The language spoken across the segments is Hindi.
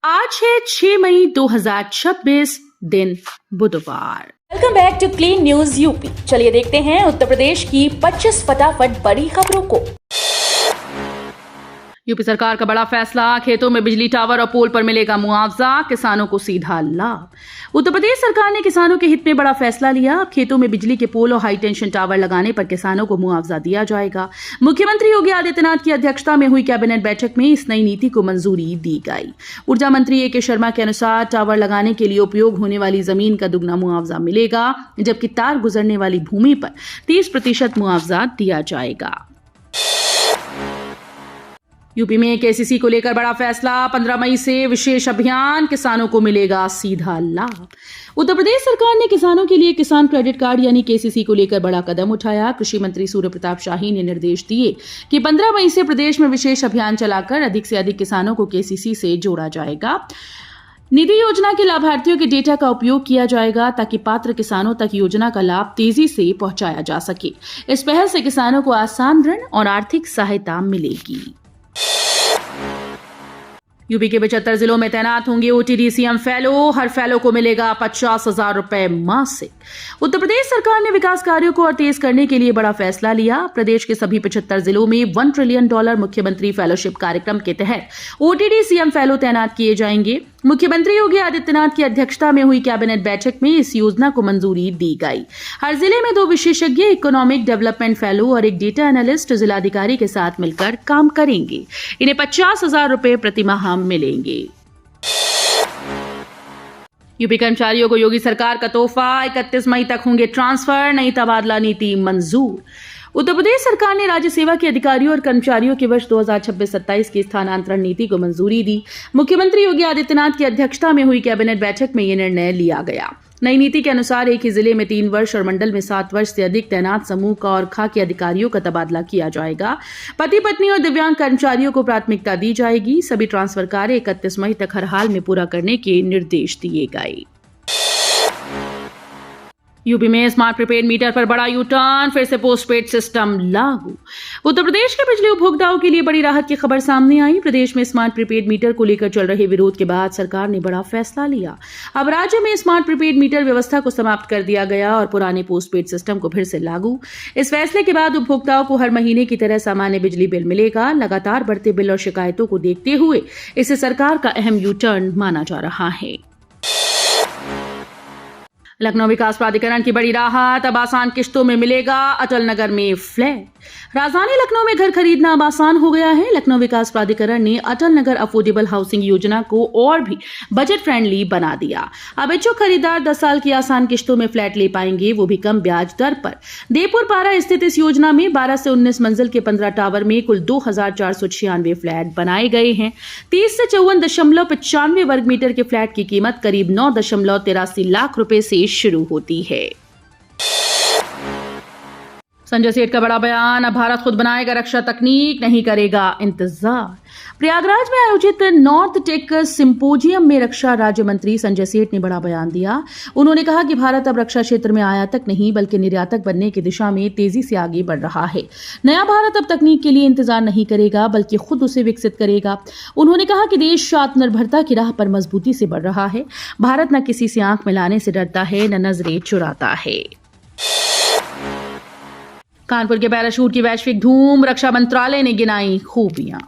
आज है 6 मई 2026 दिन बुधवार। Welcome back to clean news UP. चलिए देखते हैं उत्तर प्रदेश की 25 फटाफट बड़ी खबरों को। यूपी सरकार का बड़ा फैसला, खेतों में बिजली टावर और पोल पर मिलेगा मुआवजा, किसानों को सीधा लाभ। उत्तर प्रदेश सरकार ने किसानों के हित में बड़ा फैसला लिया। अब खेतों में बिजली के पोल और हाई टेंशन टावर लगाने पर किसानों को मुआवजा दिया जाएगा। मुख्यमंत्री योगी आदित्यनाथ की अध्यक्षता में हुई कैबिनेट बैठक में इस नई नीति को मंजूरी दी गई। ऊर्जा मंत्री ए.के. शर्मा के अनुसार टावर लगाने के लिए उपयोग होने वाली जमीन का दुगना मुआवजा मिलेगा, जबकि तार गुजरने वाली भूमि पर 30% मुआवजा दिया जाएगा। यूपी में केसीसी को लेकर बड़ा फैसला, 15 मई से विशेष अभियान, किसानों को मिलेगा सीधा लाभ। उत्तर प्रदेश सरकार ने किसानों के लिए किसान क्रेडिट कार्ड यानी केसीसी को लेकर बड़ा कदम उठाया। कृषि मंत्री सूर्य प्रताप शाही ने निर्देश दिए कि 15 मई से प्रदेश में विशेष अभियान चलाकर अधिक से अधिक किसानों को केसीसी से जोड़ा जाएगा। निधि योजना के लाभार्थियों के डेटा का उपयोग किया जाएगा ताकि पात्र किसानों तक योजना का लाभ तेजी से पहुंचाया जा सके। इस पहल से किसानों को आसान ऋण और आर्थिक सहायता मिलेगी। यूपी के 75 जिलों में तैनात होंगे ओटीडी सीएम फेलो, हर फेलो को मिलेगा 50,000 रुपए मासिक। उत्तर प्रदेश सरकार ने विकास कार्यों को और तेज करने के लिए बड़ा फैसला लिया। प्रदेश के सभी 75 जिलों में $1 ट्रिलियन मुख्यमंत्री फेलोशिप कार्यक्रम के तहत ओटीडी सीएम फेलो तैनात किए जाएंगे। मुख्यमंत्री योगी आदित्यनाथ की अध्यक्षता में हुई कैबिनेट बैठक में इस योजना को मंजूरी दी गई। हर जिले में 2 विशेषज्ञ इकोनॉमिक डेवलपमेंट फेलो और एक डेटा एनालिस्ट जिलाधिकारी के साथ मिलकर काम करेंगे। इन्हें 50,000 रुपए प्रतिमाह मिलेंगे। यूपी कर्मचारियों को योगी सरकार का तोहफा, 31 मई तक होंगे ट्रांसफर, नई तबादला नीति मंजूर। उत्तर प्रदेश सरकार ने राज्य सेवा के अधिकारियों और कर्मचारियों के वर्ष 2026-27 की स्थानांतरण नीति को मंजूरी दी। मुख्यमंत्री योगी आदित्यनाथ की अध्यक्षता में हुई कैबिनेट बैठक में यह निर्णय लिया गया। नई नीति के अनुसार एक ही जिले में 3 वर्ष और मंडल में 7 वर्ष से अधिक तैनात समूह का और खा के अधिकारियों का तबादला किया जाएगा। पति पत्नी और दिव्यांग कर्मचारियों को प्राथमिकता दी जाएगी। सभी ट्रांसफर कार्य 31 मई तक हर हाल में पूरा करने के निर्देश दिए गए। यूपी में स्मार्ट प्रीपेड मीटर पर बड़ा यू टर्न, फिर से पोस्टपेड सिस्टम लागू। उत्तर प्रदेश के बिजली उपभोक्ताओं के लिए बड़ी राहत की खबर सामने आई। प्रदेश में स्मार्ट प्रीपेड मीटर को लेकर चल रहे विरोध के बाद सरकार ने बड़ा फैसला लिया। अब राज्य में स्मार्ट प्रीपेड मीटर व्यवस्था को समाप्त कर दिया गया और पुराने पोस्टपेड सिस्टम को फिर से लागू। इस फैसले के बाद उपभोक्ताओं को हर महीने की तरह सामान्य बिजली बिल मिलेगा। लगातार बढ़ते बिल और शिकायतों को देखते हुए इसे सरकार का अहम यू टर्न माना जा रहा है। लखनऊ विकास प्राधिकरण की बड़ी राहत, अब आसान किश्तों में मिलेगा अटल नगर में फ्लैट। राजधानी लखनऊ में घर खरीदना अब आसान हो गया है। लखनऊ विकास प्राधिकरण ने अटल नगर अफोर्डेबल हाउसिंग योजना को और भी बजट फ्रेंडली बना दिया। अब इच्छुक खरीदार 10 साल की आसान किश्तों में फ्लैट ले पाएंगे, वो भी कम ब्याज दर पर। देवपुर पारा स्थित इस योजना में 12 से 19 मंजिल के 15 टावर में कुल 2,496 फ्लैट बनाए गए हैं। 30 से 54.95 वर्ग मीटर के फ्लैट की कीमत करीब 9.83 लाख रुपए से शुरू होती है। संजय सेठ का बड़ा बयान, अब भारत खुद बनाएगा रक्षा तकनीक, नहीं करेगा इंतजार। प्रयागराज में आयोजित नॉर्थ टेक सिंपोजियम में रक्षा राज्य मंत्री संजय सेठ ने बड़ा बयान दिया। उन्होंने कहा कि भारत अब रक्षा क्षेत्र में आयातक नहीं बल्कि निर्यातक बनने की दिशा में तेजी से आगे बढ़ रहा है। नया भारत अब तकनीक के लिए इंतजार नहीं करेगा बल्कि खुद उसे विकसित करेगा। उन्होंने कहा कि देश आत्मनिर्भरता की राह पर मजबूती से बढ़ रहा है। भारत न किसी से आंख मिलाने से डरता है, न नजरें चुराता है। कानपुर के पैराशूट की वैश्विक धूम, रक्षा मंत्रालय ने गिनाई खूबियां।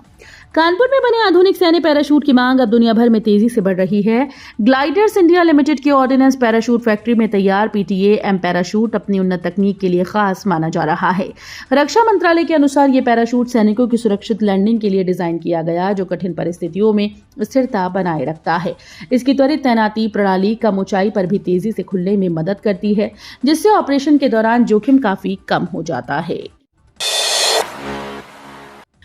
कानपुर में बने आधुनिक सैन्य पैराशूट की मांग अब दुनिया भर में तेजी से बढ़ रही है। ग्लाइडर्स इंडिया लिमिटेड के ऑर्डिनेंस पैराशूट फैक्ट्री में तैयार पीटीए एम पैराशूट अपनी उन्नत तकनीक के लिए खास माना जा रहा है। रक्षा मंत्रालय के अनुसार ये पैराशूट सैनिकों की सुरक्षित लैंडिंग के लिए डिजाइन किया गया, जो कठिन परिस्थितियों में स्थिरता बनाए रखता है। इसकी त्वरित तैनाती प्रणाली कम ऊंचाई पर भी तेजी से खुलने में मदद करती है, जिससे ऑपरेशन के दौरान जोखिम काफी कम हो जाता है।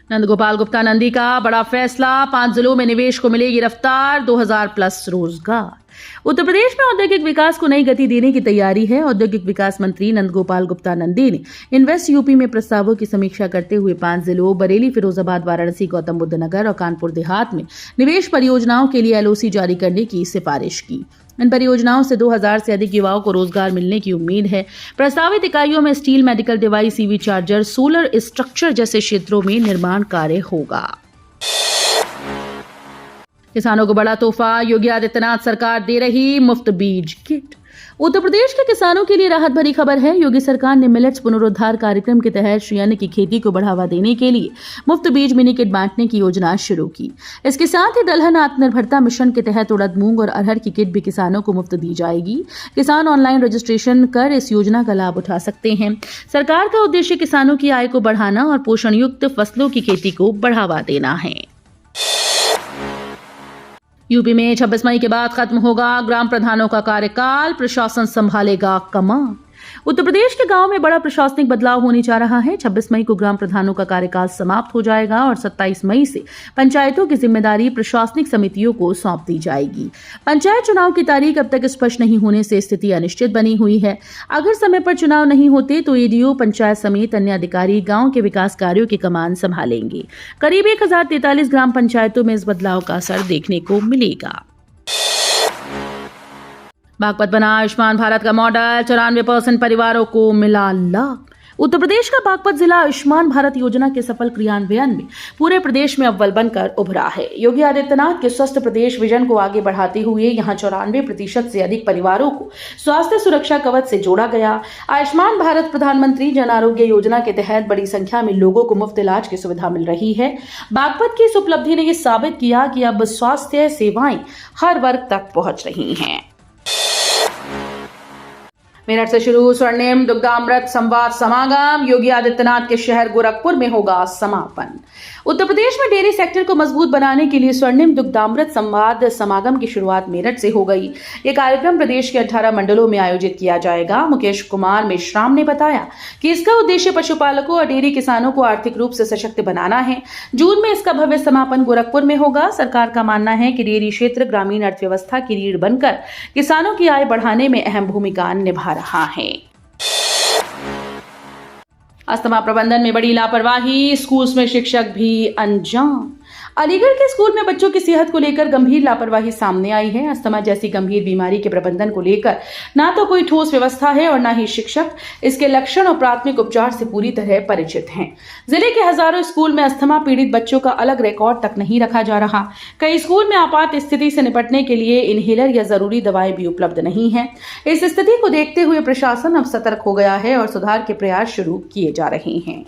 नंदगोपाल गुप्ता नंदी का बड़ा फैसला, 5 जिलों में निवेश को मिलेगी रफ्तार, 2000+ रोजगार। उत्तर प्रदेश में औद्योगिक विकास को नई गति देने की तैयारी है। औद्योगिक विकास मंत्री नंदगोपाल गुप्ता नंदी ने इन्वेस्ट यूपी में प्रस्तावों की समीक्षा करते हुए 5 जिलों बरेली, फिरोजाबाद, वाराणसी, गौतम बुद्ध नगर और कानपुर देहात में निवेश परियोजनाओं के लिए एलओसी जारी करने की सिफारिश की। इन परियोजनाओं से 2000 से अधिक युवाओं को रोजगार मिलने की उम्मीद है। प्रस्तावित इकाइयों में steel, medical device, EV charger, solar structure जैसे क्षेत्रों में निर्माण कार्य होगा। किसानों को बड़ा तोहफा, योगी आदित्यनाथ सरकार दे रही मुफ्त बीज किट। उत्तर प्रदेश के किसानों के लिए राहत भरी खबर है। योगी सरकार ने मिलेट्स पुनरुद्धार कार्यक्रम के तहत श्री अन्न की खेती को बढ़ावा देने के लिए मुफ्त बीज मिनी किट बांटने की योजना शुरू की। इसके साथ ही दलहन आत्मनिर्भरता मिशन के तहत उड़द, मूंग और अरहर की किट भी किसानों को मुफ्त दी जाएगी। किसान ऑनलाइन रजिस्ट्रेशन कर इस योजना का लाभ उठा सकते हैं। सरकार का उद्देश्य किसानों की आय को बढ़ाना और पोषण युक्त फसलों की खेती को बढ़ावा देना है। यूपी में 26 मई के बाद खत्म होगा ग्राम प्रधानों का कार्यकाल, प्रशासन संभालेगा कमान। उत्तर प्रदेश के गांव में बड़ा प्रशासनिक बदलाव होने जा रहा है। 26 मई को ग्राम प्रधानों का कार्यकाल समाप्त हो जाएगा और 27 मई से पंचायतों की जिम्मेदारी प्रशासनिक समितियों को सौंप दी जाएगी। पंचायत चुनाव की तारीख अब तक स्पष्ट नहीं होने से स्थिति अनिश्चित बनी हुई है। अगर समय पर चुनाव नहीं होते तो एडीओ, पंचायत समेत अन्य अधिकारी गांव के विकास कार्यों की कमान संभालेंगे। करीब 1043 ग्राम पंचायतों में इस बदलाव का असर देखने को मिलेगा। बागपत बना आयुष्मान भारत का मॉडल, 94% परिवारों को मिला लाभ। उत्तर प्रदेश का बागपत जिला आयुष्मान भारत योजना के सफल क्रियान्वयन में पूरे प्रदेश में अव्वल बनकर उभरा है। योगी आदित्यनाथ के स्वस्थ प्रदेश विजन को आगे बढ़ाते हुए यहां 94% से अधिक परिवारों को स्वास्थ्य सुरक्षा कवच से जोड़ा गया। आयुष्मान भारत प्रधानमंत्री जन आरोग्य योजना के तहत बड़ी संख्या में लोगों को मुफ्त इलाज की सुविधा मिल रही है। बागपत की इस उपलब्धि ने यह साबित किया कि अब स्वास्थ्य सेवाएं हर वर्ग तक पहुंच रही हैं। मेरठ से शुरू स्वर्णिम दुग्धामृत संवाद समागम, योगी आदित्यनाथ के शहर गोरखपुर में होगा समापन। उत्तर प्रदेश में डेयरी सेक्टर को मजबूत बनाने के लिए स्वर्णिम दुग्धामृत संवाद समागम की शुरुआत मेरठ से हो गई। ये कार्यक्रम प्रदेश के 18 मंडलों में आयोजित किया जाएगा। मुकेश कुमार मेश्राम ने बताया कि इसका उद्देश्य पशुपालकों और डेयरी किसानों को आर्थिक रूप से सशक्त बनाना है। जून में इसका भव्य समापन गोरखपुर में होगा। सरकार का मानना है कि डेयरी क्षेत्र ग्रामीण अर्थव्यवस्था की रीढ़ बनकर किसानों की आय बढ़ाने में अहम भूमिका निभा रहा है। अस्थमा प्रबंधन में बड़ी लापरवाही, स्कूल्स में शिक्षक भी अनजान। अलीगढ़ के स्कूल में बच्चों की सेहत को लेकर गंभीर लापरवाही सामने आई है। अस्थमा जैसी गंभीर बीमारी के प्रबंधन को लेकर ना तो कोई ठोस व्यवस्था है और ना ही शिक्षक इसके लक्षण और प्राथमिक उपचार से पूरी तरह परिचित हैं। जिले के हजारों स्कूल में अस्थमा पीड़ित बच्चों का अलग रिकॉर्ड तक नहीं रखा जा रहा। कई स्कूल में आपात स्थिति से निपटने के लिए इनहेलर या जरूरी दवाएं भी उपलब्ध नहीं है। इस स्थिति को देखते हुए प्रशासन अब सतर्क हो गया है और सुधार के प्रयास शुरू किए जा रहे हैं।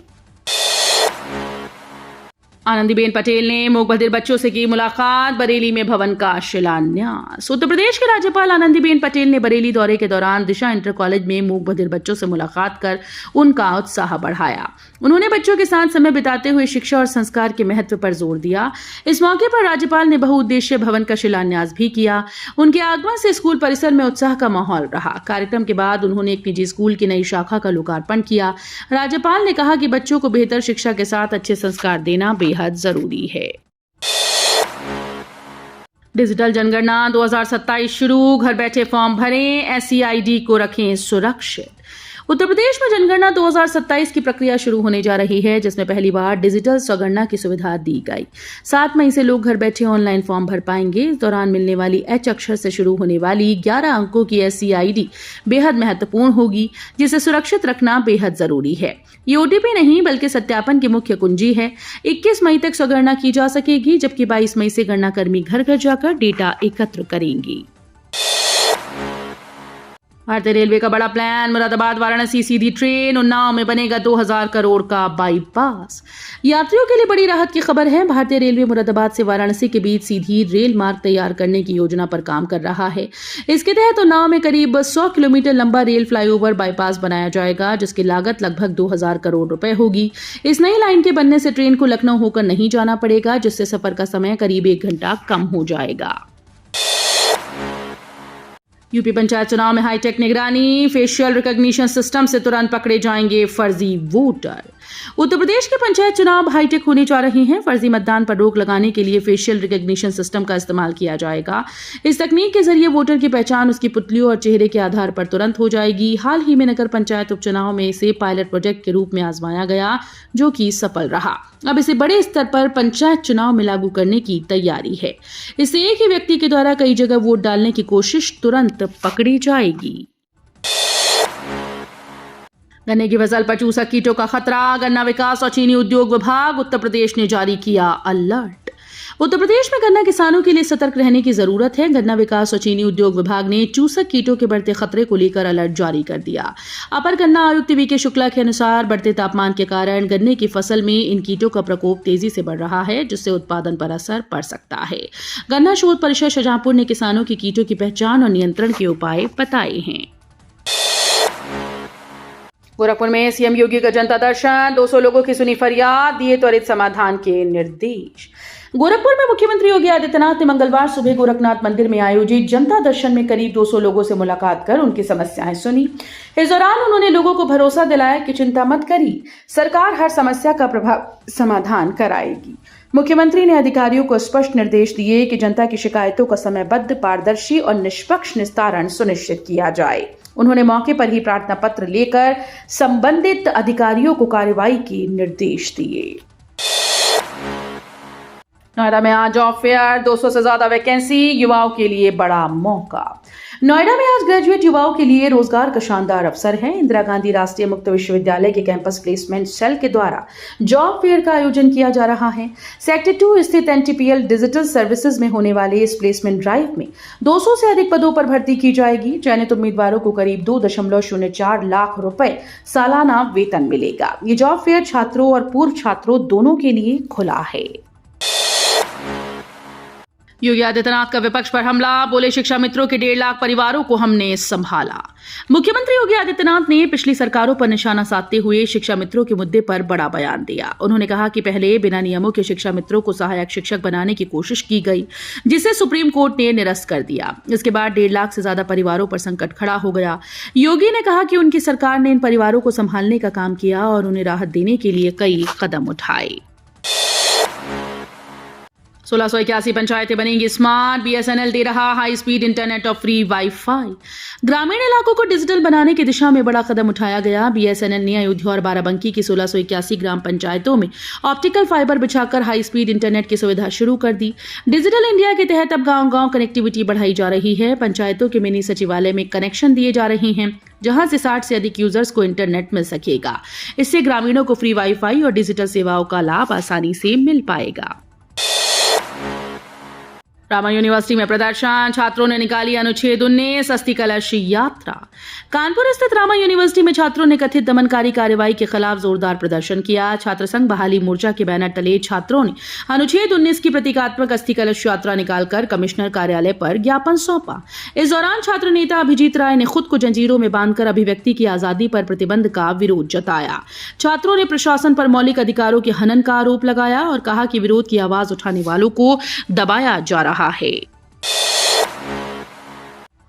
आनंदीबेन पटेल ने मूक बधिर बच्चों से की मुलाकात, बरेली में भवन का शिलान्यास। उत्तर प्रदेश के राज्यपाल आनंदीबेन पटेल ने बरेली दौरे के दौरान दिशा इंटर कॉलेज में मूक बधिर बच्चों से मुलाकात कर उनका उत्साह बढ़ाया। उन्होंने बच्चों के साथ समय बिताते हुए शिक्षा और संस्कार के महत्व पर जोर दिया। इस मौके पर राज्यपाल ने बहुउद्देशीय भवन का शिलान्यास भी किया। उनके आगमन से स्कूल परिसर में उत्साह का माहौल रहा। कार्यक्रम के बाद उन्होंने एक निजी स्कूल की नई शाखा का लोकार्पण किया। राज्यपाल ने कहा कि बच्चों को बेहतर शिक्षा के साथ अच्छे संस्कार देना बेहद जरूरी है। डिजिटल जनगणना 2027 शुरू, घर बैठे फॉर्म भरें, एसईआईडी को रखें सुरक्षित। उत्तर प्रदेश में जनगणना 2027 की प्रक्रिया शुरू होने जा रही है, जिसमें पहली बार डिजिटल स्वगणना की सुविधा दी गई। 7 मई से लोग घर बैठे ऑनलाइन फॉर्म भर पाएंगे। इस दौरान मिलने वाली एच अक्षर से शुरू होने वाली 11 अंकों की एसईआईडी बेहद महत्वपूर्ण होगी, जिसे सुरक्षित रखना बेहद जरूरी है। ये ओटीपी नहीं बल्कि सत्यापन की मुख्य कुंजी है। 21 मई तक स्वगणना की जा सकेगी, जबकि 22 मई से गणना कर्मी घर घर जाकर डेटा एकत्र करेंगी। भारतीय रेलवे का बड़ा प्लान, मुरादाबाद वाराणसी सीधी ट्रेन, उन्नाव में बनेगा 2000 करोड़ का बाईपास। यात्रियों के लिए बड़ी राहत की खबर है। भारतीय रेलवे मुरादाबाद से वाराणसी के बीच सीधी रेल मार्ग तैयार करने की योजना पर काम कर रहा है। इसके तहत उन्नाव में करीब 100 किलोमीटर लंबा रेल फ्लाईओवर बाईपास बनाया जाएगा, जिसकी लागत लगभग 2000 करोड़ रुपए होगी। इस नई लाइन के बनने से ट्रेन को लखनऊ होकर नहीं जाना पड़ेगा, जिससे सफर का समय करीब 1 घंटा कम हो जाएगा। यूपी पंचायत चुनाव में हाईटेक निगरानी, फेशियल रिकॉग्निशन सिस्टम से तुरंत पकड़े जाएंगे फर्जी वोटर। उत्तर प्रदेश के पंचायत चुनाव हाईटेक होने जा रहे हैं। फर्जी मतदान पर रोक लगाने के लिए फेशियल रिकॉग्निशन सिस्टम का इस्तेमाल किया जाएगा। इस तकनीक के जरिए वोटर की पहचान उसकी पुतलियों और चेहरे के आधार पर तुरंत हो जाएगी। हाल ही में नगर पंचायत उपचुनाव में इसे पायलट प्रोजेक्ट के रूप में आजमाया गया, जो कि सफल रहा। अब इसे बड़े स्तर पर पंचायत चुनाव में लागू करने की तैयारी है। इससे एक ही व्यक्ति के द्वारा कई जगह वोट डालने की कोशिश तुरंत पकड़ी जाएगी। गन्ने की फसल पर चूसक कीटों का खतरा, गन्ना विकास और चीनी उद्योग विभाग उत्तर प्रदेश ने जारी किया अलर्ट। उत्तर प्रदेश में गन्ना किसानों के लिए सतर्क रहने की जरूरत है। गन्ना विकास और चीनी उद्योग विभाग ने चूसक कीटों के बढ़ते खतरे को लेकर अलर्ट जारी कर दिया। अपर गन्ना आयुक्त वीके शुक्ला के अनुसार बढ़ते तापमान के कारण गन्ने की फसल में इन कीटों का प्रकोप तेजी से बढ़ रहा है, जिससे उत्पादन पर असर पड़ सकता है। गन्ना शोध परिषद शाहजहांपुर ने किसानों की कीटों की पहचान और नियंत्रण के उपाय बताए हैं। गोरखपुर में सीएम योगी का जनता दर्शन, 200 लोगों की सुनी फरियाद, दिए त्वरित समाधान के निर्देश। गोरखपुर में मुख्यमंत्री योगी आदित्यनाथ ने मंगलवार सुबह गोरखनाथ मंदिर में आयोजित जनता दर्शन में करीब 200 लोगों से मुलाकात कर उनकी समस्याएं सुनी। इस दौरान उन्होंने लोगों को भरोसा दिलाया कि चिंता मत करिए, सरकार हर समस्या का प्रभावी समाधान कराएगी। मुख्यमंत्री ने अधिकारियों को स्पष्ट निर्देश दिए कि जनता की शिकायतों का समयबद्ध, पारदर्शी और निष्पक्ष निस्तारण सुनिश्चित किया जाए। उन्होंने मौके पर ही प्रार्थना पत्र लेकर संबंधित अधिकारियों को कार्रवाई के निर्देश दिए। नोएडा में आज जॉब फेयर, 200 से ज्यादा वैकेंसी, युवाओं के लिए बड़ा मौका। नोएडा में आज ग्रेजुएट युवाओं के लिए रोजगार का शानदार अवसर है। इंदिरा गांधी राष्ट्रीय मुक्त विश्वविद्यालय के कैंपस प्लेसमेंट सेल के द्वारा जॉब फेयर का आयोजन किया जा रहा है। सेक्टर 2 स्थित एनटीपीएल डिजिटल सर्विसेज में होने वाले इस प्लेसमेंट ड्राइव में 200 से अधिक पदों पर भर्ती की जाएगी। चयनित उम्मीदवारों को करीब 2.04 लाख रुपए सालाना वेतन मिलेगा। ये जॉब फेयर छात्रों और पूर्व छात्रों दोनों के लिए खुला है। योगी आदित्यनाथ का विपक्ष पर हमला, बोले शिक्षा मित्रों के 1.5 लाख परिवारों को हमने संभाला। मुख्यमंत्री योगी आदित्यनाथ ने पिछली सरकारों पर निशाना साधते हुए शिक्षा मित्रों के मुद्दे पर बड़ा बयान दिया। उन्होंने कहा कि पहले बिना नियमों के शिक्षा मित्रों को सहायक शिक्षक बनाने की कोशिश की गई, जिसे सुप्रीम कोर्ट ने निरस्त कर दिया। इसके बाद 1.5 लाख से ज्यादा परिवारों पर संकट खड़ा हो गया। योगी ने कहा कि उनकी सरकार ने इन परिवारों को संभालने का काम किया और उन्हें राहत देने के लिए कई कदम उठाए। 1681 पंचायतें बनेंगी स्मार्ट, बीएसएनएल दे रहा हाई स्पीड इंटरनेट और फ्री वाईफाई। ग्रामीण इलाकों को डिजिटल बनाने की दिशा में बड़ा कदम उठाया गया। बीएसएनएल ने अयोध्या और बाराबंकी की 1681 ग्राम पंचायतों में ऑप्टिकल फाइबर बिछाकर हाई स्पीड इंटरनेट की सुविधा शुरू कर दी। डिजिटल इंडिया के तहत अब गांव-गांव कनेक्टिविटी बढ़ाई जा रही है। पंचायतों के मिनी सचिवालय में कनेक्शन दिए जा रहे हैं, जहां से 60 से अधिक यूजर्स को इंटरनेट मिल सकेगा। इससे ग्रामीणों को फ्री वाईफाई और डिजिटल सेवाओं का लाभ आसानी से मिल पाएगा। रामा यूनिवर्सिटी में प्रदर्शन, छात्रों ने निकाली अनुच्छेद 19 अस्थि कलश यात्रा। कानपुर स्थित रामा यूनिवर्सिटी में छात्रों ने कथित दमनकारी कार्रवाई के खिलाफ जोरदार प्रदर्शन किया। छात्र संघ बहाली मोर्चा के बैनर तले छात्रों ने अनुच्छेद 19 की प्रतीकात्मक अस्थि कलश यात्रा निकालकर कमिश्नर कार्यालय पर ज्ञापन सौंपा। इस दौरान छात्र नेता अभिजीत राय ने खुद को जंजीरों में बांधकर अभिव्यक्ति की आजादी पर प्रतिबंध का विरोध जताया। छात्रों ने प्रशासन पर मौलिक अधिकारों के हनन का आरोप लगाया और कहा कि विरोध की आवाज उठाने वालों को दबाया जा रहा है।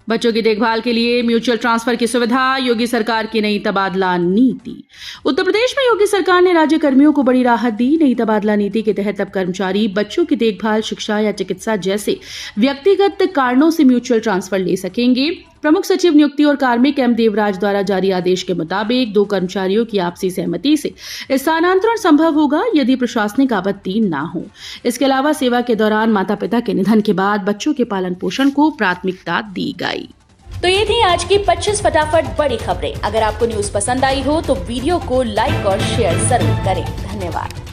बच्चों की देखभाल के लिए म्यूचुअल ट्रांसफर की सुविधा, योगी सरकार की नई तबादला नीति। उत्तर प्रदेश में योगी सरकार ने राज्य कर्मियों को बड़ी राहत दी। नई तबादला नीति के तहत अब कर्मचारी बच्चों की देखभाल, शिक्षा या चिकित्सा जैसे व्यक्तिगत कारणों से म्यूचुअल ट्रांसफर ले सकेंगे। प्रमुख सचिव नियुक्ति और कार्मिक एम देवराज द्वारा जारी आदेश के मुताबिक 2 कर्मचारियों की आपसी सहमति से स्थानांतरण संभव होगा यदि प्रशासनिक आपत्ति न हो। इसके अलावा सेवा के दौरान माता पिता के निधन के बाद बच्चों के पालन पोषण को प्राथमिकता दी गई। तो ये थी आज की 25 फटाफट बड़ी खबरें। अगर आपको न्यूज पसंद आई हो तो वीडियो को लाइक और शेयर जरूर करें। धन्यवाद।